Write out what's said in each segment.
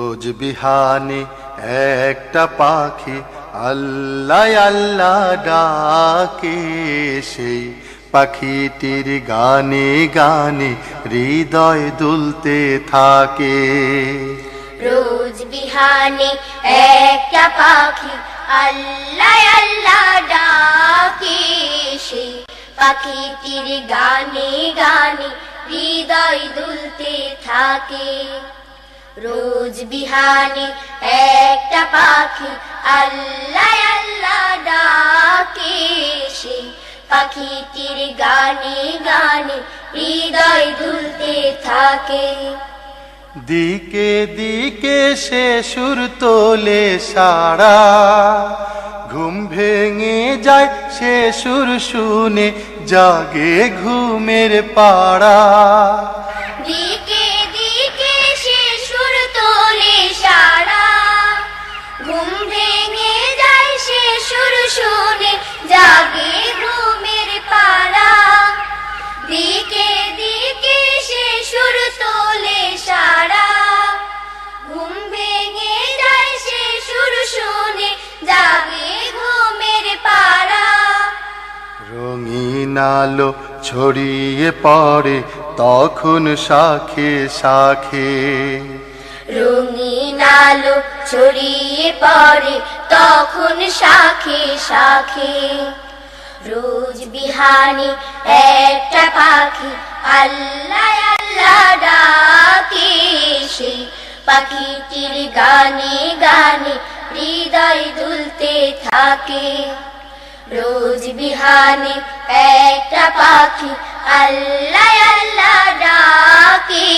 রোজ বিহানে একটা পাখি আল্লাহ আল্লাহ ডাকে, সেই পাখিটির গানে গানে হৃদয় দুলতে থাকে। রোজ বিহানে একটা পাখি আল্লাহ আল্লাহ ডাকে, সেই পাখিটির গানে গানে হৃদয় দুলতে থাকে। রোজ বিহানে একটা পাখি আল্লাহ আল্লাহ ডাকে, সেই পাখিটির গানে গানে হৃদয় দুলতে থাকে। দিকে দিকে সে সুর তোলে সারা, ঘুম ভেঙে যায় সে সুর শুনে জাগে ঘুমের পাড়া। দিকে দিকে সে সুর তোলে সারা, ঘুম ভেঙে যায় সে সুর শুনে জাগে ঘুমের পাড়া। দিকে দিকে সে সুর তোলে সারা, ঘুম ভেঙে যায় সে সুর শুনে জাগে ঘুমের পাড়া। রঙিন আলো ছড়িয়ে পড়ে তখন শাখে শাখে, রঙিন আলো ছড়িয়ে পড়ে তখন শাখে শাখে। রোজ বিহানে একটা পাখি আল্লাহ আল্লাহ ডাকে, সেই পাখিটির গানে গানে হৃদয় দুলতে থাকে। রোজ বিহানে একটা পাখি আল্লাহ আল্লাহ ডাকে,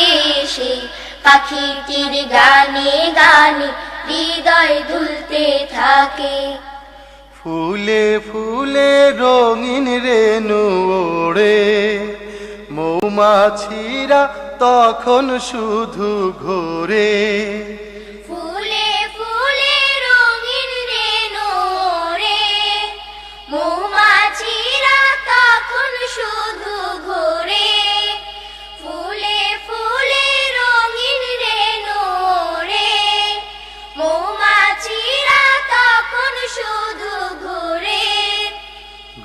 সেই পাখিটির গানে গানে হৃদয় দুলতে থাকে। ফুলে ফুলে রঙিন রেণু ওড়ে, মৌমাছিরা তখন শুধু ঘোরে। ফুলে ফুলে রঙিন রেণু ওড়ে, মৌমাছিরা তখন শুধু ঘোরে। ফুলে ফুলে রঙিন রেণু ওড়ে, মৌমাছিরা তখন শুধু ঘোরে।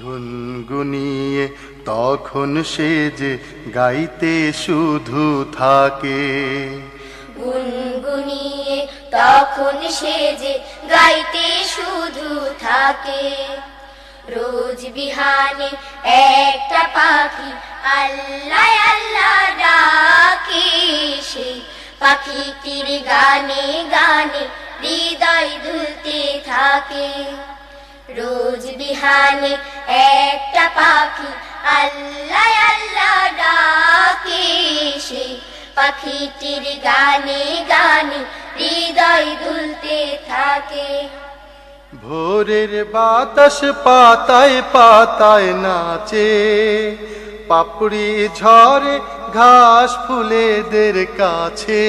গুনগুনিয়ে তখন সে যে গাইতে শুধু থাকে, গুনগুনিয়ে তখন সে যে গাইতে শুধু থাকে। রোজ বিহানে একটা পাখি আল্লাহ আল্লাহ ডাকে, সেই পাখিটির গানে গানে হৃদয় দুলতে থাকে। রোজ বিহানে একটা পাখি আল্লাহ আল্লাহ ডাকে, সেই পাখিটির গানে গানে হৃদয় দুলতে থাকে। ভোরের বাতাস পাতায় পাতায় নাচে, পাপড়ি ঝরে ঘাস ফুলেদের কাছে।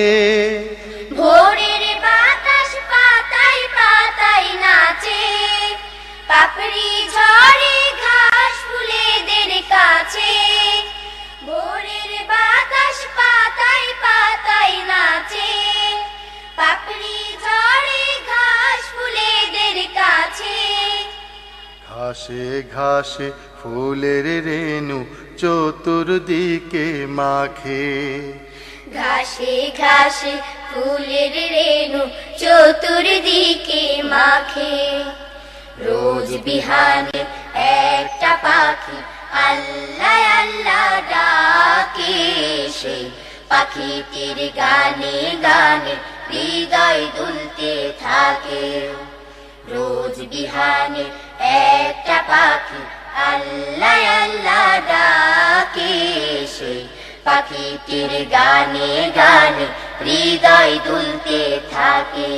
ভোরের বাতাস পাতায় পাতায় নাচে, পাপড়ি ঝরে ঘাস ফুলেদের কাছে। ভোরের বাতাস পাতায় পাতায় নাচে, পাপড়ি ঝরে ঘাস ফুলেদের কাছে। ঘাসে ঘাসে ফুলের রেণু চতুর্দিকে মাখে, ঘাসে ঘাসে ফুলের রেণু চতুর্দিকে মাখে। রোজ বিহানে একটা পাখি আল্লাহ আল্লাহ ডাকে, সেই পাখিটির গানে গানে হৃদয় দুলতে থাকে। রোজ বিহানে একটা পাখি আল্লাহ আল্লাহ ডাকে, সেই পাখিটির গানে গানে হৃদয় দুলতে থাকে।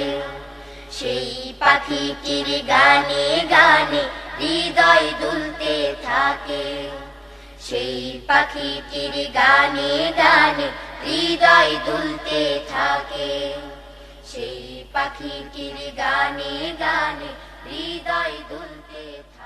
সেই পাখিটির গানে গানে হৃদয় দুলতে থাকে। সেই পাখিটির গানে গানে হৃদয় দুলতে থাকে। সেই পাখিটির গানে গানে হৃদয় দুলতে থাকে।